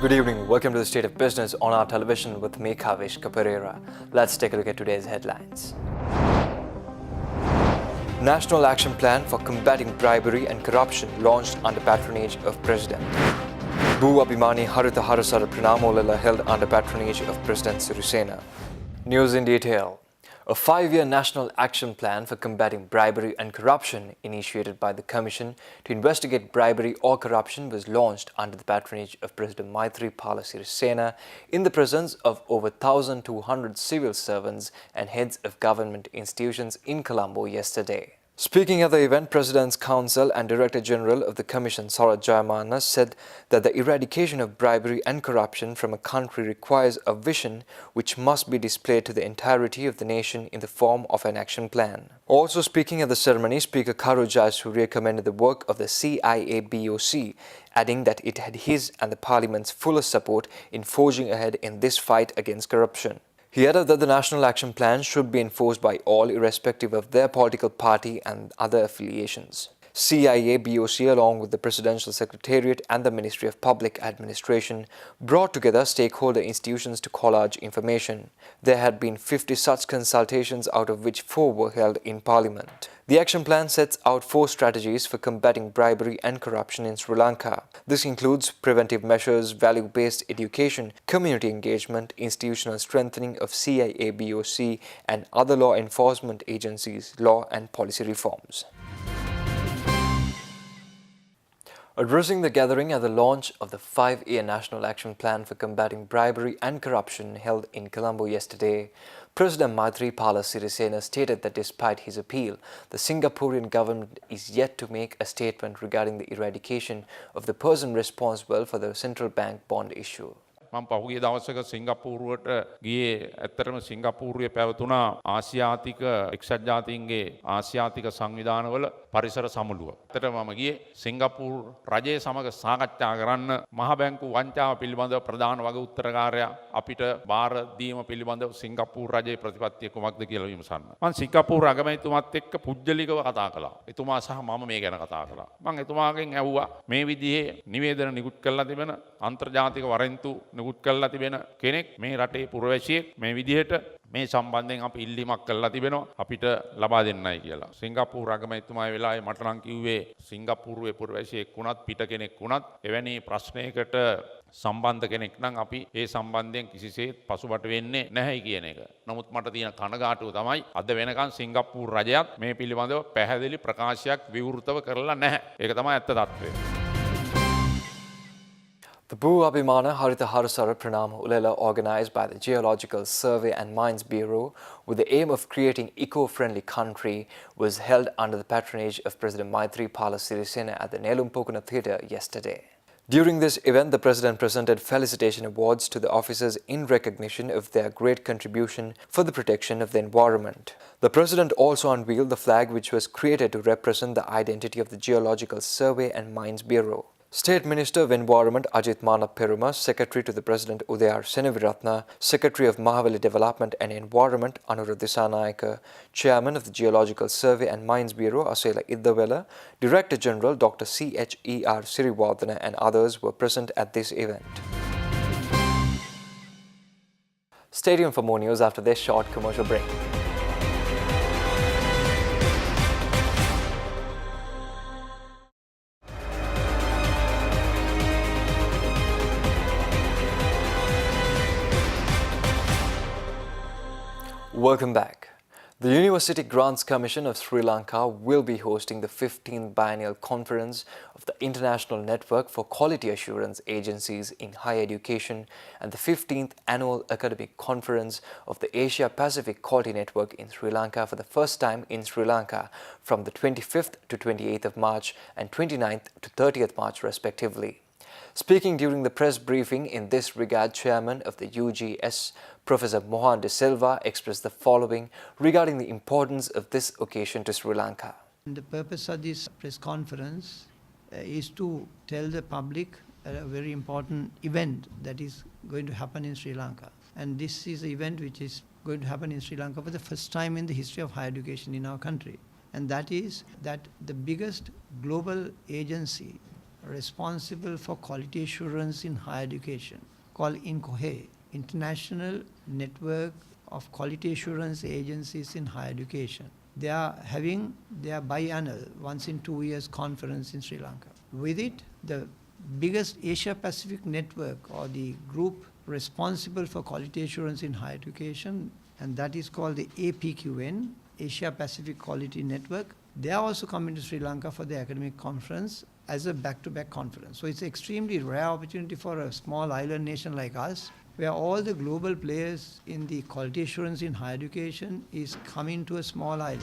Good evening. Welcome to the State of Business on our television with me, Kavish Kaperera. Let's take a look at today's headlines. National Action Plan for Combating Bribery and Corruption launched under patronage of President. Bhu Abhimani Haritha Harasara Pranamolala held under patronage of President Sirisena. News in detail. A 5-year National Action Plan for Combating Bribery and Corruption initiated by the Commission to investigate bribery or corruption was launched under the patronage of President Maithripala Sirisena in the presence of over 1,200 civil servants and heads of government institutions in Colombo yesterday. Speaking at the event, President's Counsel and Director General of the Commission, Sarat Jayamana, said that the eradication of bribery and corruption from a country requires a vision which must be displayed to the entirety of the nation in the form of an action plan. Also speaking at the ceremony, Speaker Karu Jayasuriya commended the work of the CIA-BOC, adding that it had his and the Parliament's fullest support in forging ahead in this fight against corruption. He added that the National Action Plan should be enforced by all irrespective of their political party and other affiliations. CIA-BOC along with the Presidential Secretariat and the Ministry of Public Administration brought together stakeholder institutions to collage information. There had been 50 such consultations, out of which 4 were held in Parliament. The action plan sets out 4 strategies for combating bribery and corruption in Sri Lanka. This includes preventive measures, value-based education, community engagement, institutional strengthening of CIA-BOC and other law enforcement agencies, law and policy reforms. Addressing the gathering at the launch of the 5-year National Action Plan for Combating Bribery and Corruption held in Colombo yesterday, President Maithripala Sirisena stated that despite his appeal, the Singaporean government is yet to make a statement regarding the eradication of the person responsible for the central bank bond issue. මම පහුගිය දවසක සිංගප්පූරුවට ගියේ. ඇත්තටම සිංගප්පූරුවේ පැවතුණා ආසියාතික එක්සත් ජාතීන්ගේ ආසියාතික සංවිධානවල පරිසර සමුළුව. ඇත්තටම මම ගියේ සිංගප්පූරු රජයේ සමග සාකච්ඡා කරන්න මහ බැංකු වංචාව පිළිබඳව ප්‍රධාන වග උත්තරකාරයා අපිට බාර දීම පිළිබඳව සිංගප්පූරු රජයේ ප්‍රතිපත්තිය කුමක්ද කියලා විමසන්න. මම සිංගප්පූරු අගමැතිතුමාත් එක්ක පුජ්‍යලිකව කතා කළා. එතුමා සහ මම මේ ගැන කතා කළා. මම එතුමාගෙන් ඇහුවා මේ විදිහේ නිවේදන නිකුත් කරලා තිබෙන අන්තර්ජාතික වරෙන්තු නිකුත් කරලා තිබෙන කෙනෙක් මේ රටේ පුරවැසියෙක් මේ විදිහට මේ සම්බන්ධයෙන් අපි ඉල්ලීමක් කරලා තිබෙනවා අපිට ලබා දෙන්නයි කියලා. සිංගප්පූරු අගමැතිතුමා ඒ වෙලාවේ මට නම් කිව්වේ සිංගප්පූරුවේ පුරවැසියෙක් වුණත් පිට කෙනෙක් වුණත් එවැනි ප්‍රශ්නයකට සම්බන්ධ කෙනෙක් නම් අපි ඒ සම්බන්ධයෙන් කිසිසේත් පසුබට වෙන්නේ නැහැ කියන එක. නමුත් මට තියෙන කනගාටුව තමයි අද වෙනකන් සිංගප්පූරු රජයත් මේ පිළිබඳව පැහැදිලි ප්‍රකාශයක් විවෘතව කරලා නැහැ. ඒක තමයි ඇත්ත තත්ත්වය. The Bhu Abhimana Haritha Harasara Pranam Ulela, organized by the Geological Survey and Mines Bureau with the aim of creating eco-friendly country, was held under the patronage of President Maithripala Sirisena at the Nelumpokuna Theatre yesterday. During this event, the President presented felicitation awards to the officers in recognition of their great contribution for the protection of the environment. The President also unveiled the flag which was created to represent the identity of the Geological Survey and Mines Bureau. State Minister of Environment Ajit Manapperuma, Secretary to the President Udayar Senaviratna, Secretary of Mahavali Development and Environment Anura Disanayaka, Chairman of the Geological Survey and Mines Bureau Asela Iddawela, Director General Dr. CHER Siriwardana and others were present at this event. Stay tuned for more news after this short commercial break. Welcome back. The University Grants Commission of Sri Lanka will be hosting the 15th Biennial Conference of the International Network for Quality Assurance Agencies in Higher Education and the 15th Annual Academic Conference of the Asia Pacific Quality Network in Sri Lanka for the first time in Sri Lanka from the 25th to 28th of March and 29th to 30th March respectively. Speaking during the press briefing in this regard, Chairman of the UGS, Professor Mohan De Silva, expressed the following regarding the importance of this occasion to Sri Lanka. The purpose of this press conference is to tell the public a very important event that is going to happen in Sri Lanka. And this is an event which is going to happen in Sri Lanka for the first time in the history of higher education in our country. And that is that the biggest global agency responsible for quality assurance in higher education, called INCOHE, International Network of Quality Assurance Agencies in Higher Education. They are having their biannual, once in 2 years, conference in Sri Lanka. With it, the biggest Asia Pacific network, or the group responsible for quality assurance in higher education, and that is called the APQN, Asia Pacific Quality Network. They are also coming to Sri Lanka for the academic conference as a back-to-back conference. So it's an extremely rare opportunity for a small island nation like us, where all the global players in the quality assurance in higher education is coming to a small island.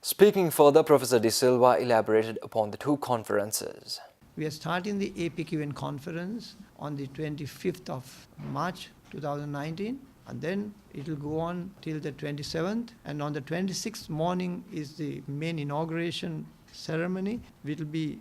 Speaking further, Professor De Silva elaborated upon the two conferences. We are starting the APQN conference on the 25th of March 2019, and then it will go on till the 27th, and on the 26th morning is the main inauguration ceremony. It will be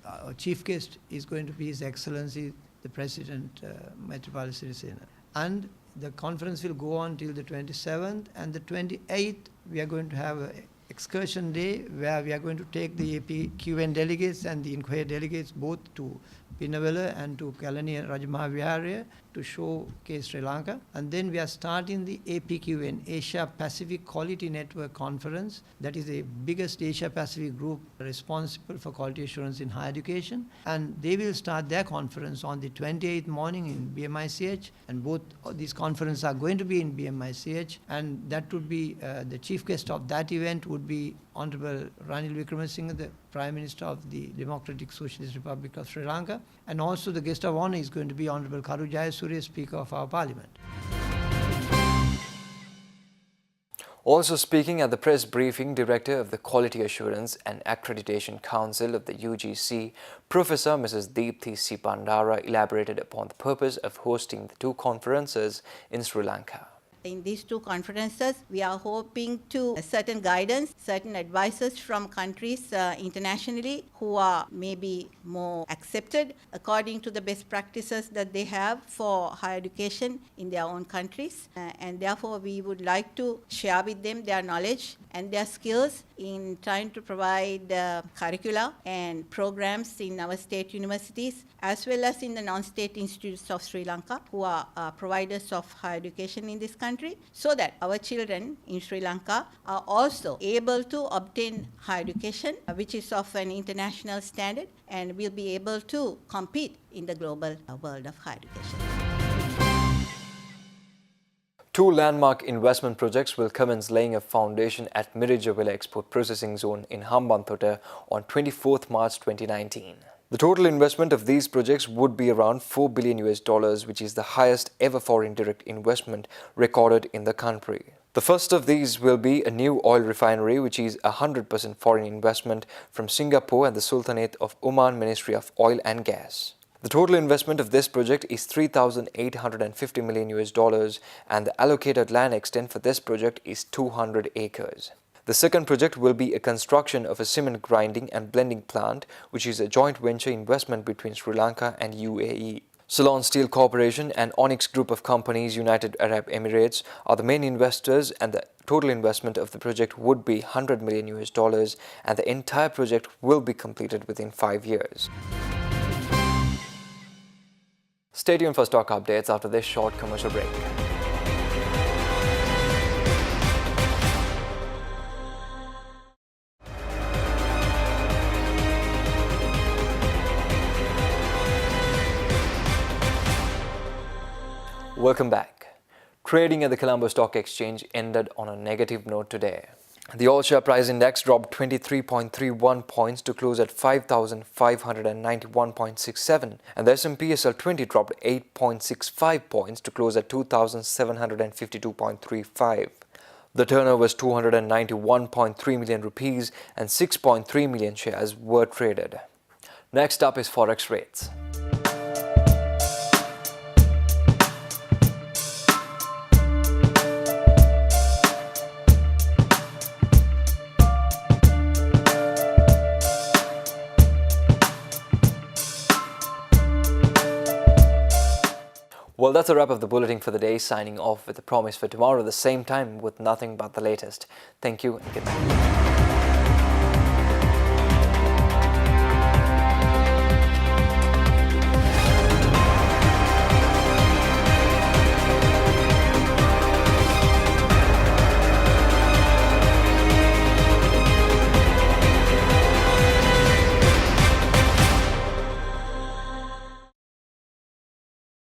our chief guest is going to be His Excellency the President Maithripala Sirisena. And the conference will go on till the 27th, and the 28th we are going to have an excursion day where we are going to take the APQN delegates and the INCOHE delegates both to Pinawala and to Kalani Rajamaha Viharaya to showcase Sri Lanka. And then we are starting the APQN, Asia Pacific Quality Network Conference. That is the biggest Asia Pacific group responsible for quality assurance in higher education. And they will start their conference on the 28th morning in BMICH. And both of these conferences are going to be in BMICH. And that would be, the chief guest of that event would be Honorable Ranil Wickremesinghe, the Prime Minister of the Democratic Socialist Republic of Sri Lanka. And also the guest of honor is going to be Honorable Karu Jayasuriya, Speaker of our Parliament. Also speaking at the press briefing, Director of the Quality Assurance and Accreditation Council of the UGC, Professor Mrs. Deepthi C. Pandara elaborated upon the purpose of hosting the two conferences in Sri Lanka. In these two conferences, we are hoping to certain guidance, certain advices from countries internationally who are maybe more accepted according to the best practices that they have for higher education in their own countries. And therefore, we would like to share with them their knowledge and their skills in trying to provide curricula and programs in our state universities as well as in the non-state institutes of Sri Lanka who are providers of higher education in this country, so that our children in Sri Lanka are also able to obtain higher education which is of an international standard and will be able to compete in the global world of higher education. Two landmark investment projects will commence laying a foundation at Mirijavilla Export Processing Zone in Hambantota on 24th March 2019. The total investment of these projects would be around $4 billion, which is the highest ever foreign direct investment recorded in the country. The first of these will be a new oil refinery, which is 100% foreign investment from Singapore and the Sultanate of Oman Ministry of Oil and Gas. The total investment of this project is $3,850 million, and the allocated land extent for this project is 200 acres. The second project will be a construction of a cement grinding and blending plant, which is a joint venture investment between Sri Lanka and UAE. Ceylon Steel Corporation and Onyx Group of Companies, United Arab Emirates, are the main investors, and the total investment of the project would be $100 million, and the entire project will be completed within 5 years. Stay tuned for stock updates after this short commercial break. Welcome back. Trading at the Colombo Stock Exchange ended on a negative note today. The All Share Price Index dropped 23.31 points to close at 5,591.67, and the S&P SL 20 dropped 8.65 points to close at 2,752.35. The turnover was 291.3 million rupees and 6.3 million shares were traded. Next up is Forex rates. Well, that's a wrap of the bulletin for the day, signing off with a promise for tomorrow at the same time with nothing but the latest. Thank you and good night.